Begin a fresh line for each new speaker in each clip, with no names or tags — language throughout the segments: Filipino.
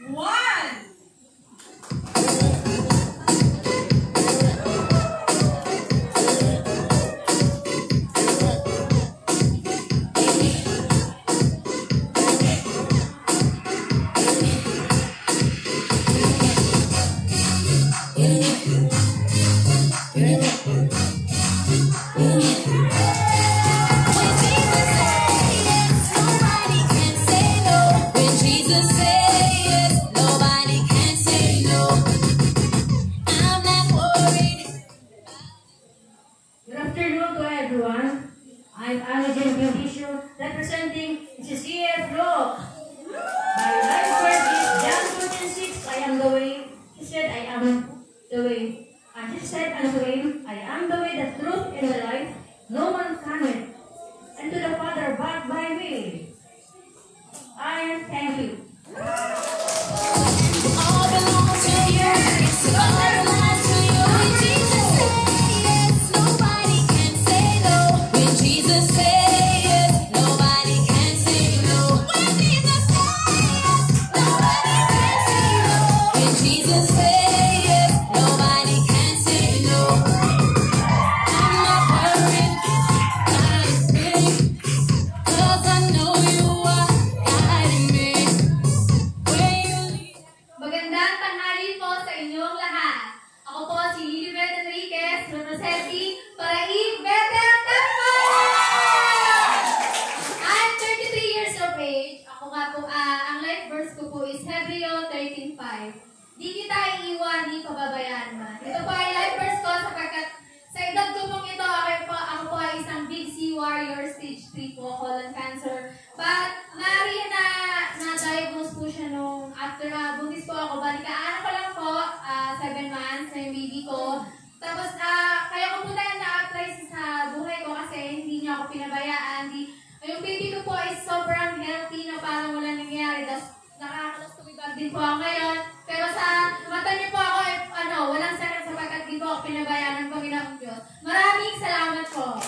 one.
I'm Anajan Bendisio, representing CCF Law. My life verse is John 14:6. I am the way. He said, I am the way. And he said unto him, I am the way, the truth, and the life. No one cometh unto the Father but by me. I thank you.
All belongs to you. All belongs to you. When Jesus says yes, nobody can say no. When Jesus says yes, nobody can say no. When Jesus says yes, nobody can say no. When Jesus says yes, nobody can say no. I'm not worried, not a thing, 'cause I know you are guiding me. Where you lead.
Magandang tanghali po sa inyong lahat. Ako po si Lilibet Enriquez, representing Paraig Bethel Temple! I'm 33 years of age. Ako nga po, ang life verse ko po is Hebreo 13:5. Di kita iiwan, di pababayaan man. Ito po ay life verse ko sapagkat sa edad ko pong ito, ako po ay isang big C warrior, stage 3 po, colon cancer. But, na-diagnose po siya nung after buntis po ako. Balikaan ko lang po, 7 months na yung baby ko. Tapos, kaya ko po na-apply sa buhay ko kasi hindi niya ako pinabayaan. Yung baby ko po ay sobrang healthy na parang wala nangyayari. Tapos, nakakalas-tumibag din po ako ngayon. Pero sa mata niyo po ako, walang sakit sapagkat di po ako pinabayaan ng Panginoong Diyos. Maraming salamat po.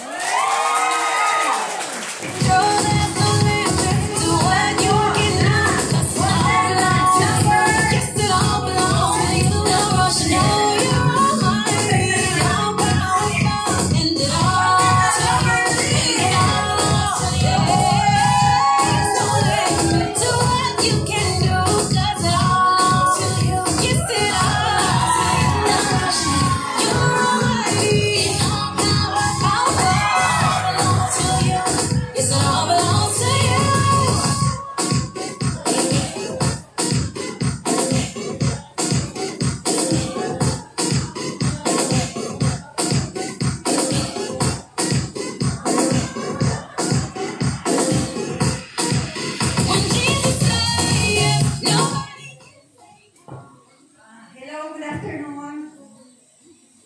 Hello, good afternoon,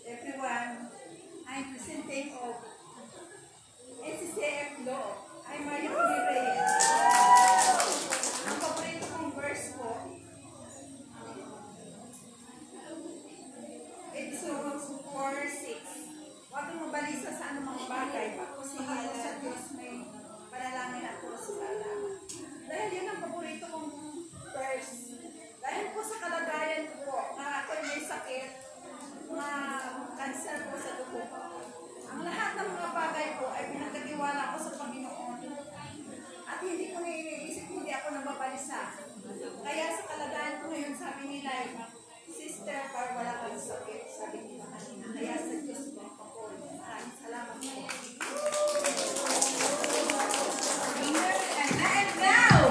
everyone. I'm presenting of SCCF Law. I'm Maria Reyes. Ang paborito kong verse ko, Exodus 4:6. Huwag kang mabalisa sa anumang bagay, pagpusin mo sa Diyos, may panalangin ako sa salamat. Dahil yun ang paborito kong verse. Dahil po sa kalagayan ko po, na ako'y may sakit, mga cancer po sa dugo ko. Ang lahat ng mga bagay po ay pinagkatiwala ko sa Panginoon. At hindi ko naiisip, hindi ako nababalisa. Kaya sa kalagayan ko ngayon, sabi nila, sister, para wala kang sakit, sabi nila kanina. Kaya sa Diyos po ako. Maraming salamat po. And now,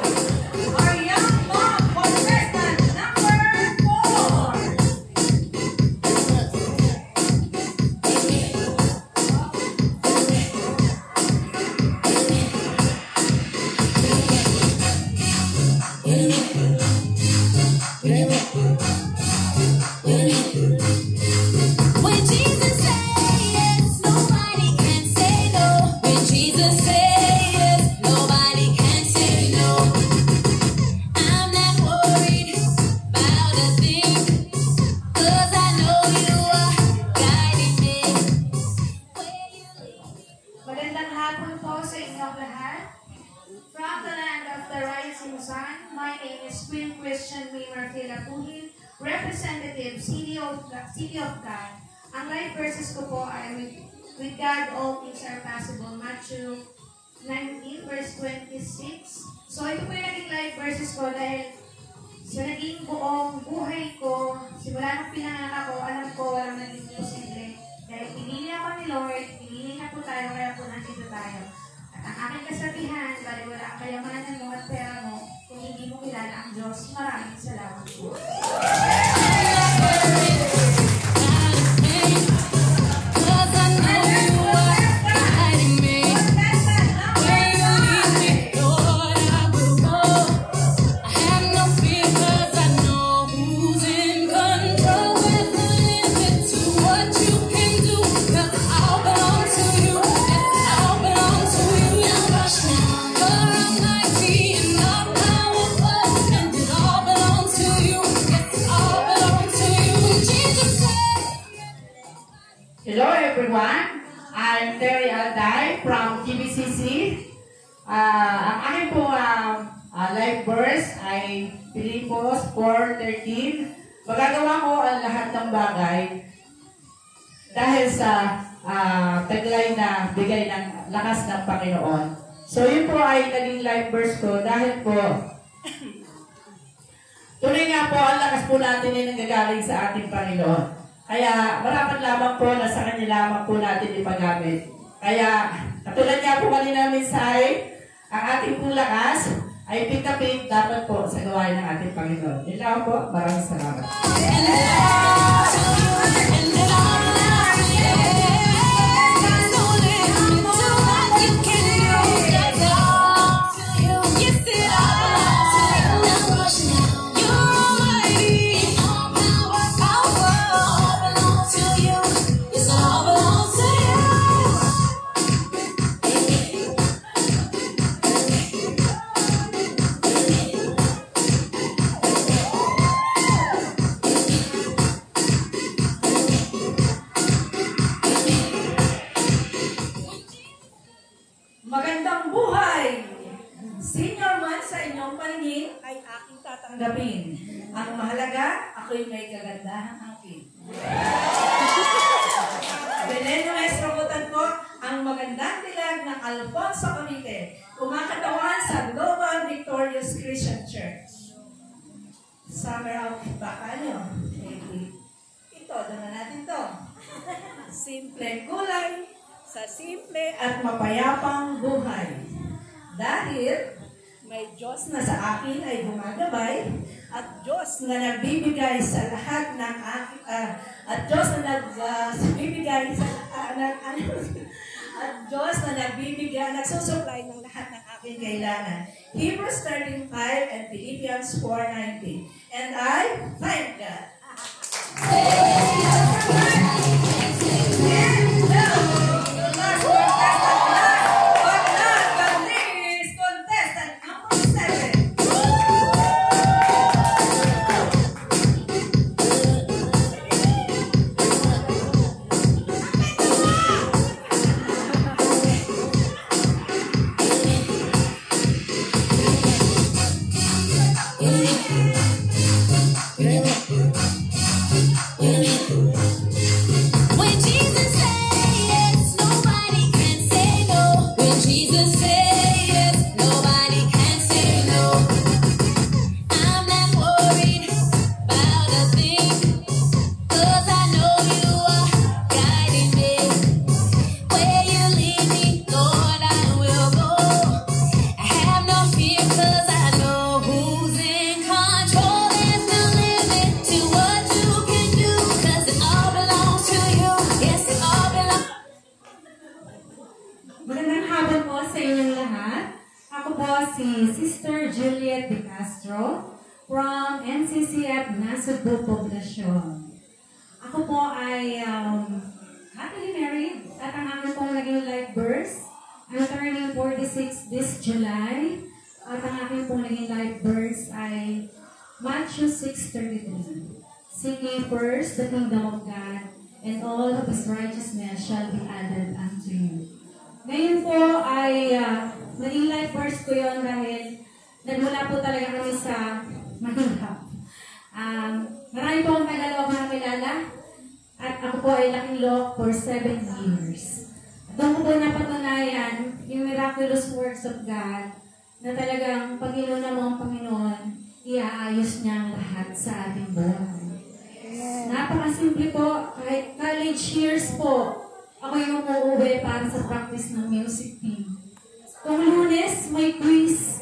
our young mom, contestant number 4.
When Jesus
name Christian May Marfila Puhin, Representative, City of God. Ang life verses ko po ay with God all things are possible, Matthew 19 verse 26. So ito po yung naging life verses ko dahil sa naging buong buhay ko, simula nung pinanganak ako, alam ko walang naging posible. Dahil pinili ako ni Lord, pinili niya po tayo, kaya po nandito tayo. At ang aking kasabihan, bali wala ang kayamanan mo at pera mo, kung hindi mo kilala ang Diyos, maraming salamat po.
Hello everyone, I'm Terry Alday from TBCC. Ang aking po live verse ay Pilipos 4:13. Magagawa ko ang lahat ng bagay dahil sa tagline na bigay ng lakas ng Panginoon. So yun po ay naging live verse ko dahil po tunay nga po ang lakas po natin ay nanggagaling sa ating Panginoon. Kaya marapat lamang po na sa kanya lamang po natin ipagamit. Kaya katulad nga po kanina mensahe, ang ating pong lakas ay pitapit dapat po sa gawain ng ating Panginoon. Yun lang po, maraming salamat.
Magandang buhay! Senior man sa inyong paningin ay aking tatanggapin. Ang mahalaga, ako'y may kagandahan angkin. Belen Nuestro Butan po, ang magandang dilag ng Alfonso Cavite, kumakatawan sa Global Victorious Christian Church. Summer of Bacanyo. Ito, doon na natin to. Simple kulay sa simple at mapayapang buhay. Dahil may Diyos na sa akin ay gumagabay at Diyos na nagbibigay sa lahat ng aking at Diyos na nagbibigay sa at Diyos na nagbibigay, nagsusupply ng lahat ng aking kailangan. Hebrews 13:5 and Philippians 4:19. And I thank God.
When Jesus says yes, nobody can say no. When Jesus says yes, nobody can say no. I'm not worried about a thing, 'cause I know you are guiding me. Where you lead me, Lord, I will go. I have no fear, 'cause I know who's in control. There's no limit to what you can do, 'cause it all belongs to you. Yes, it all belongs.
Magandang hapon po sa inyong lahat. Ako po si Sister Juliet De Castro from NCCF Nasugbu Poblacion. Ako po ay happily married at ang aking pong naging life verse. I'm turning 46 this July at ang aking pong naging life verse ay Matthew 6:33. Seek ye first the kingdom of God, and all of His righteousness shall be added unto you. Ngayon po ay naging life verse ko yun dahil nagmula po talaga kami sa mahirap po ay laking lock for 7 years. Doon ko po napatunayan yung miraculous works of God na talagang Panginoon ng mga Panginoon, iaayos niya ang lahat sa ating buhay. Napakasimple po, kahit college years po, ako yung umuuwi para sa practice ng music team. Kung Lunes, may quiz,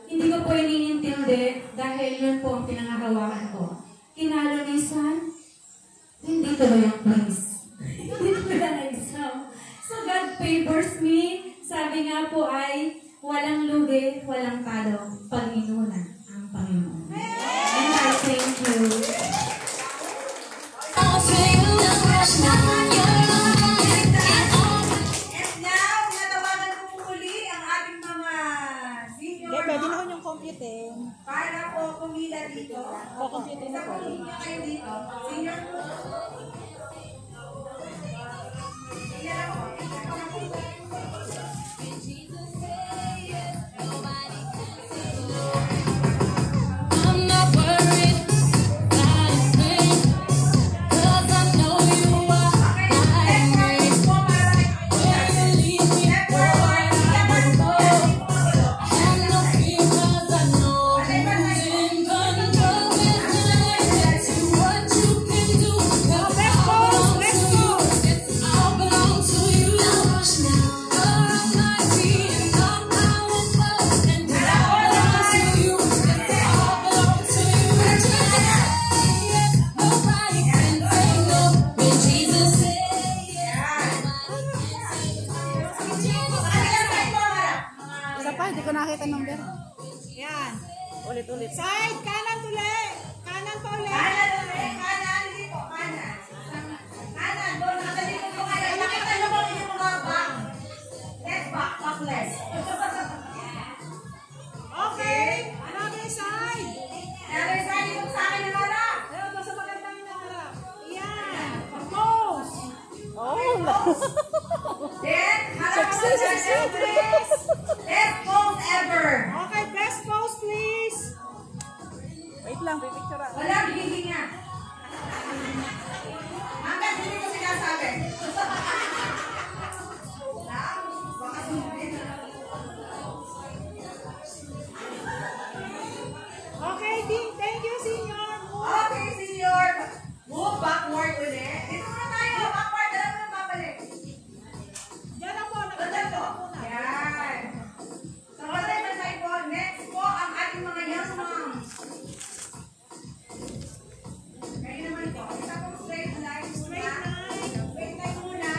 hindi ko po iniintindi dahil yun po ang pinangahawakan ko. Kinalunisan, hindi ko ba yung quiz? Hindi ko na exam. So God favors me. Sabi nga po ay, walang lugi, walang talo, Panginoon ang Panginoon. And I thank you.
And now, natawagan ko po muli ang ating mga senior
Pwede na yung computing.
para po kumila dito.
Kukumpitin na po.
Isa po ninyo kayo dito. Senior po. Senior ako.
I'm not worried about a thing, 'cause I know you are my grace. Where you lead me, Lord, I will go. I have no fear 'cause I know who's in control. There's nothing to what you can do. 'Cause I belong to you. I belong to you. You're on my feet, and I'm powerful, and I belong to you. I belong to you. Nobody can say no when Jesus says yes.
Isa pa, hindi ko nakita number. Yan. Ulit-ulit. Side, kanan ulit. Kanan pa ulit.
Kanan ulit. Kanan dito. Kanan. Kanan. Doon. Nakalikot ko kayo. Nakita nyo ba yung mga back? Left back. Back left.
Okay. Another side.
Another side dito sa akin ng harap.
Ayun, doon sa magandang naharap. Yan. Pose. Oh,
Then, harap ako sa best pose ever.
okay, best pose, please. Wait lang, pipicture ako.
Wala, hihinga. Hanggang hindi ko sinasabi. Baka sumubin.
Okay, Dean. Thank you, senior.
Okay, senior. Move backward ulit. Dito muna tayo. Backward. Alam mo yung babalik.
Diyan ako.
Total po. Yan. So, total masay po. Next po ang ating mga young moms. Kayo naman po. Isa pong straight line muna. Straight line muna.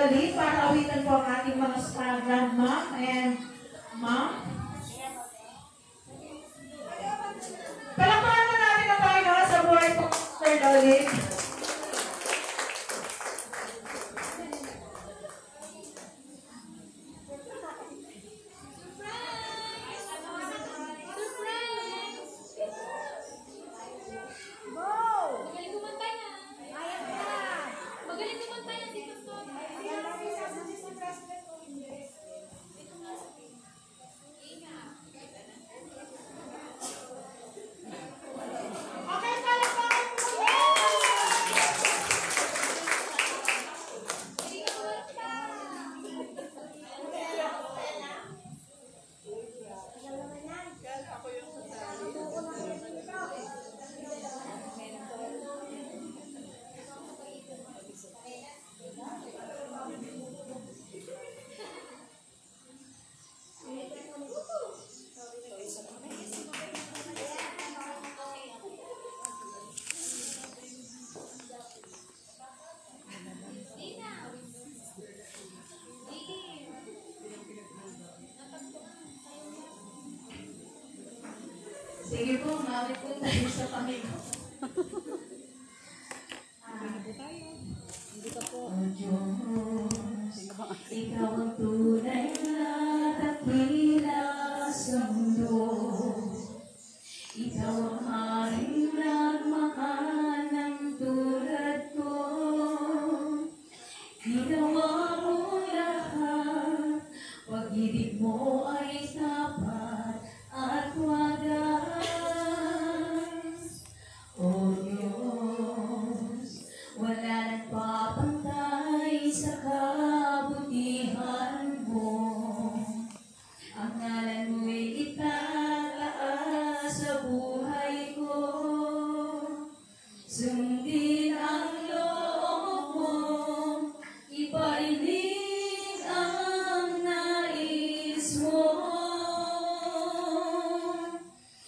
Dolly para awitan po ang ating mga grandma and mom. Palakpakan na natin ang Panginoon sa buhay po, Sister Dolly.
Magaling kumanta niya. Magaling kumanta niya dito sa
Sige po, mawit po tayo sa Panginoon. O Diyos, Ikaw ang tunay na dakila sa mundo. Ikaw ang aming nagmahal ng tulad ko. Ginawa mo lahat, pag-ibig mo ay tapat at wagas. O Diyos, wala nagpapantay sa kabutihan mo. Ang ngalan mo'y itataas sa buhay ko. Sundin ang loob mo, ipainig ang nais mo.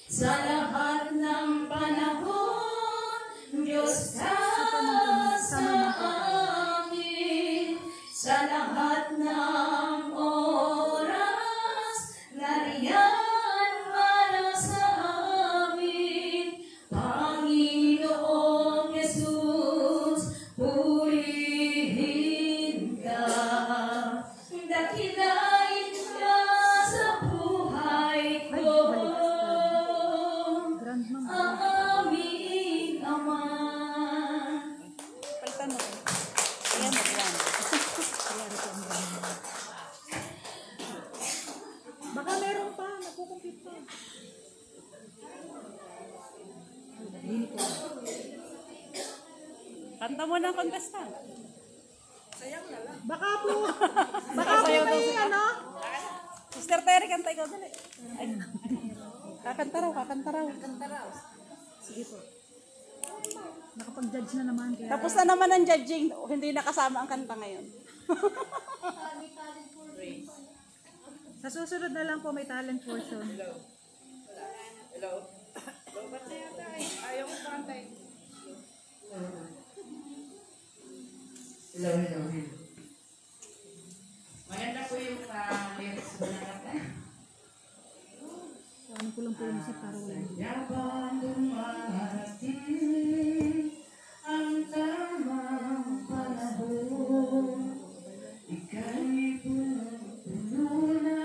Sa lahat ng panahon, Diyos ka sa amin. Sa lahat ng oras, nariyan para sa amin. Panginoong Jesus, purihin ka. Dakilain ka sa buhay ko. Aming Ama.
Palitan mo. Ayan mo, yan. Baka meron pa, nakukumpit pa. Kanta mo ng contestant. Sayang na lang. Baka po may ano? Sister Terry, kanta ikaw dali. Ay. Kakanta raw. Sige po. Nakapag-judge na naman. Kaya... Tapos na naman ang judging. Hindi nakasama ang kanta ngayon. Sa susunod na lang po may talent portion. Hello. Ba't na yata eh? Ayaw ko kantay.
Hello. Maganda po yung lyrics mo na kanta.
Ano ko lang po yung music para wala.
Yabang dumating ang tamang panahon. Ika'y puno na,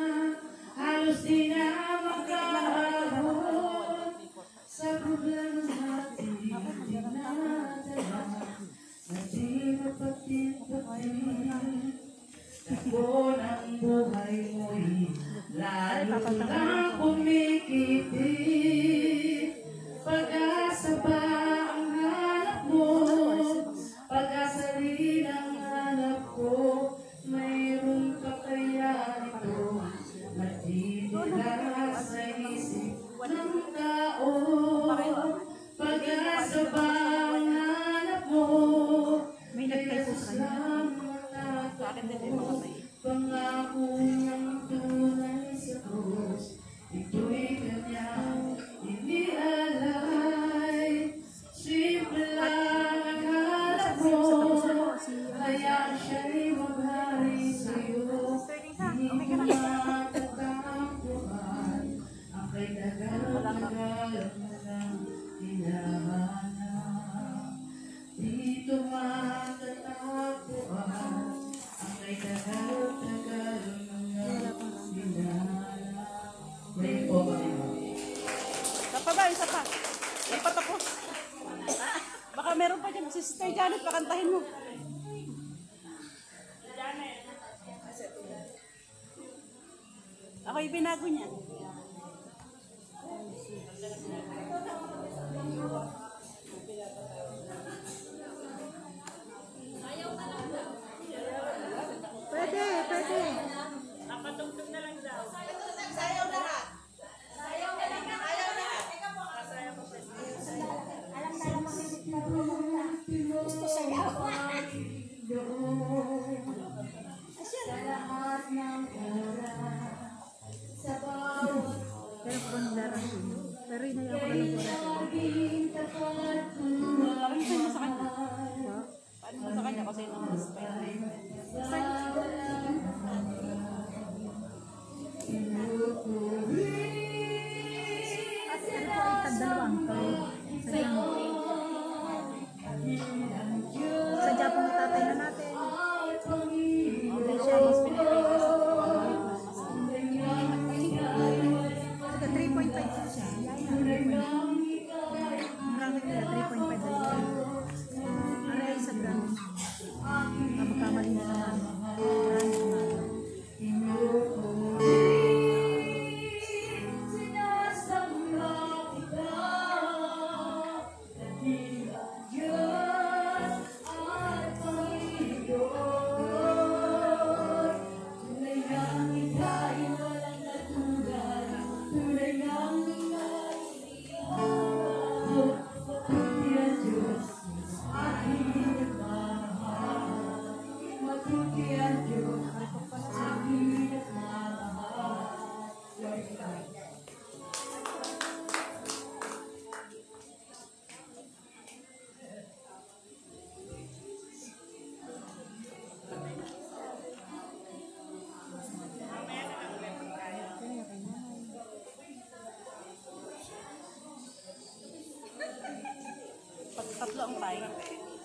halos di na makaahon. Sa problema natin, dinadala, na di mapatin-patin. Takbo ng buhay mo'y lalo na kumikitid. Pag-asa ba ang hanap mo? Pag-asa rin ang hanap ko. Mayroon ka kaya nito natitira sa isip ng tao. Pag-asa ba ang hanap mo?
May nag-play po sa kanya.
Pangako niyang tunay sa krus, ito'y kanyang inialay. Simple lang ang hanap mo, kaya siya'y maghahal.
meron pa dyan. Si Sister Janet, pakantahin mo. Ako yung binago niya. Pwede, pwede. Pero kung nagdarang pero inayaw ko na lang parang sa'yo sa kanya. Paano mo sa kanya kasi nung at ano po ay tagdalawang sadya pong itatay na natin. Okay siya, mas pinipigil sa 3.5 siya. Marami nila 3.5 dalawa. Aray sa gram. Magkamali na naman. Tatlo ang tayo.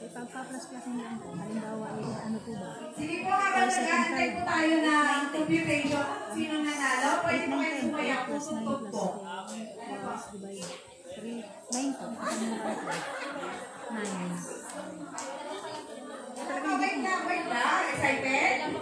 Ipagpa-plus-plus mo lang po. Halimbawa, ano po ba?
Sige po, mag-antay po tayo na computation. Sino nanalo? Pwede po kayo sumaya po tuntog po.
9 po. 9.
Wait lang. Excited?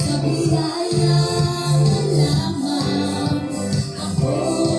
Sa biyaya mo lamang ako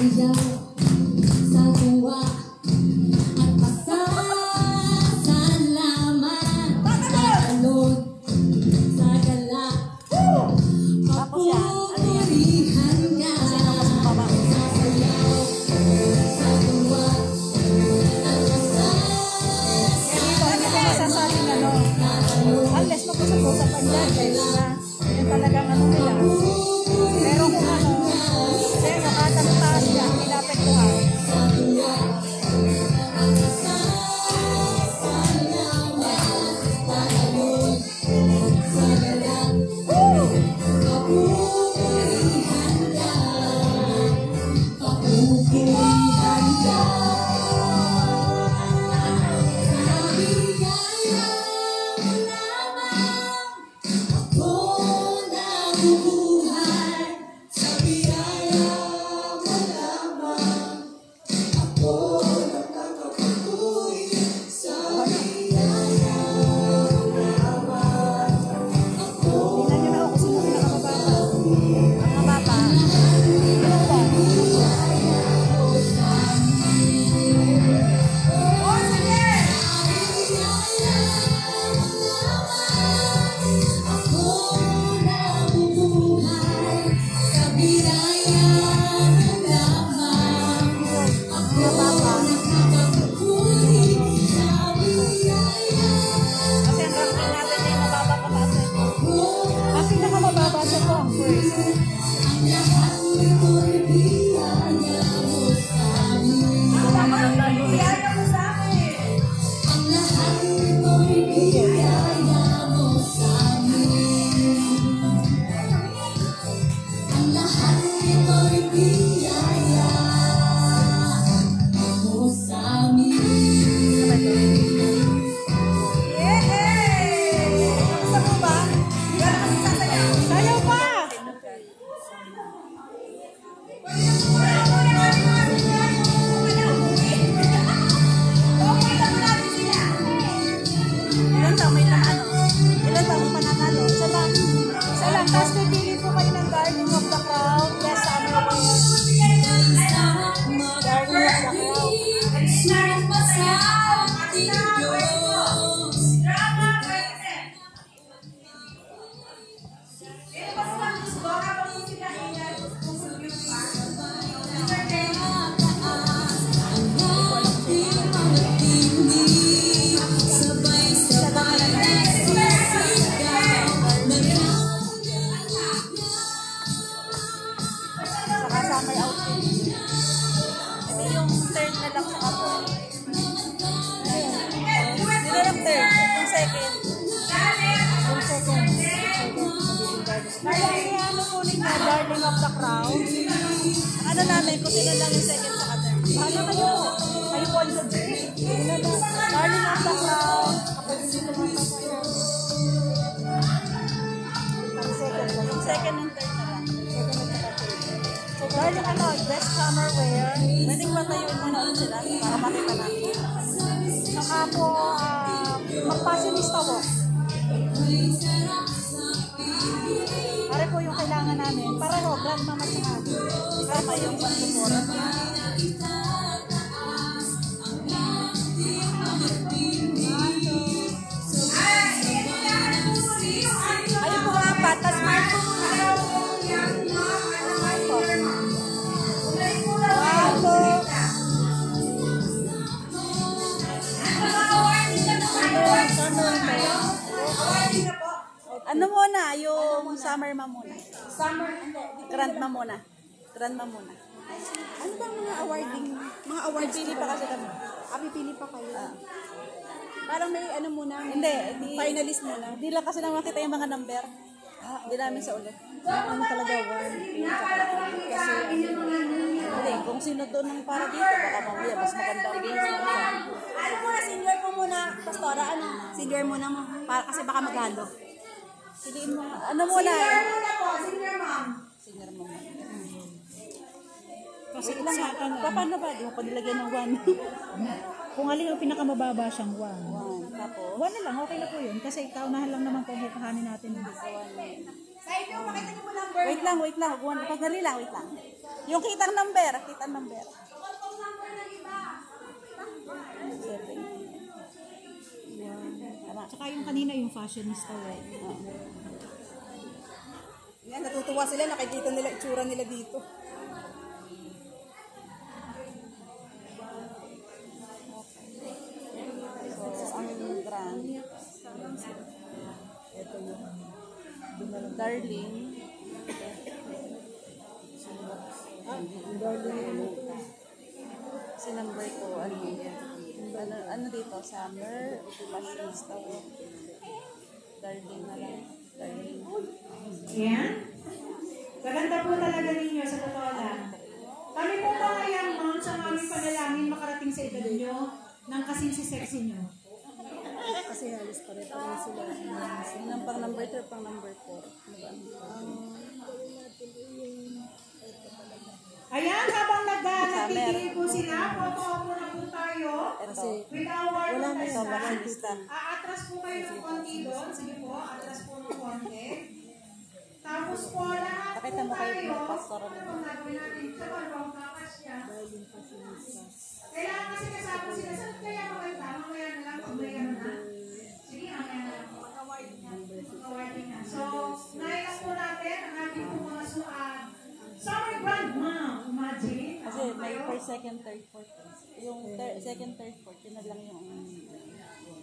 sayaw sa tuwa at pasasalamat sa alon sa gala. Papurihan ka sa sayaw sa tuwa at
Hindi ko masasabing ano. Unless mag-usap-usapan dyan. Yun talagang ano nila. Pero kung ano, kasi makatagtaas yan, pinapektuhan. Tingnan nyo na ako kung sino pinakamababa. Ang mababa. Ano ba? Kasi ang ranking natin ay mababa pa kasi. Ang pinakamababa sa to ang first.
Iyaya mo sa akin. Yehey! Gusto mo ba? Hindi ka na kami sasayaw.
Sayaw pa! Ilan taong may taano? Ilan taong pananalo? Isa lang. Isa lang. Tapos pipili po kayo ng Guardian of the Crown. Yes, ano po yun? Guardian of the Crown. Saka summer outfit. Ito yung third na lang sa kapo. Dito lang third. Yung second. Yung second. Kaya ano po ninyo, Darling of the Crown. Ano namin, kung sino lang yung second sa third. Bahala kayo po. Kayo po ang judge. Darling of the Crown. Kapag hindi tumata kayo. Ang second lang. Yung second and third na lang. Second at saka third. So, darling ano, best summer wear. Pwedeng patayuin mo na ulit sila para makita natin. Saka po, magpasilista walk. Pare po yung kailangan namin. Pareho, brand mama sa natin. Tama yung pag-support. Ayun po nga pa, tas smart po muna. Ano muna, yung summer ma muna. Summer, grandma muna. Grandma muna. Ano bang mga awarding? Mga award pili pa kasi kami.
Pipili pa kayo.
Parang may ano muna. Hindi, finalist muna. Hindi lang kasi lang makita yung mga number. Hindi namin sa ulit. Ano talaga one. Kasi hindi, kung sino doon ang para dito, baka mamaya mas maganda ang game.
Ano muna, senior po muna. Pastora, ano? Senior muna mo. Para, kasi baka maghalo.
Piliin mo. Ano muna?
muna po, senior ma'am.
Senior mo. Kasi ilang ano? Paano ba? Di mo pa nilagyan ng one.
Kung alin ang pinakamababa siyang 1.
One. Tapos?
1 na lang, okay na po yun. Kasi kaunahan lang naman po ang kukuhanin natin.
Sa inyo, makita niyo po number
Wait lang. Pagdali lang, wait lang. Yung kitang number.
Tsaka yung kanina yung fashionista eh.
Yan, natutuwa sila, nakikita nila itsura nila dito. So, ang brand. Ito yung Darling. Kasi number 2, ano dito, summer, fashionista. Darling na lang. Darling.
Yan. Maganda po talaga ninyo sa totoo lang. Kami po mga young moms ang aming panalangin makarating sa edad nyo ng kasing si sexy nyo.
Kasi halos pareho lang sila. Yung pang number 3, pang number 4.
Ayan, habang nagtitigil po sila, photo na po tayo. With our contestant. Aatras po kayo ng konti doon. Sige po, atras po ng konti. Tapos po, lahat
Pakita
po
mo kayo
tayo.
ng pastoral.
Ano bang gagawin natin? Sa balbang kakasya. Kailangan kasi kasama sila. Saan kaya makita? Mamaya na lang, pag may ano na. Sige, mamaya na lang. Pag-awarding na. So, nailas po natin ang ating po mga suad. Summer brand, ma'am. Imagine.
Kasi may first, second, third, fourth. Yung second, third, fourth, yun na lang yung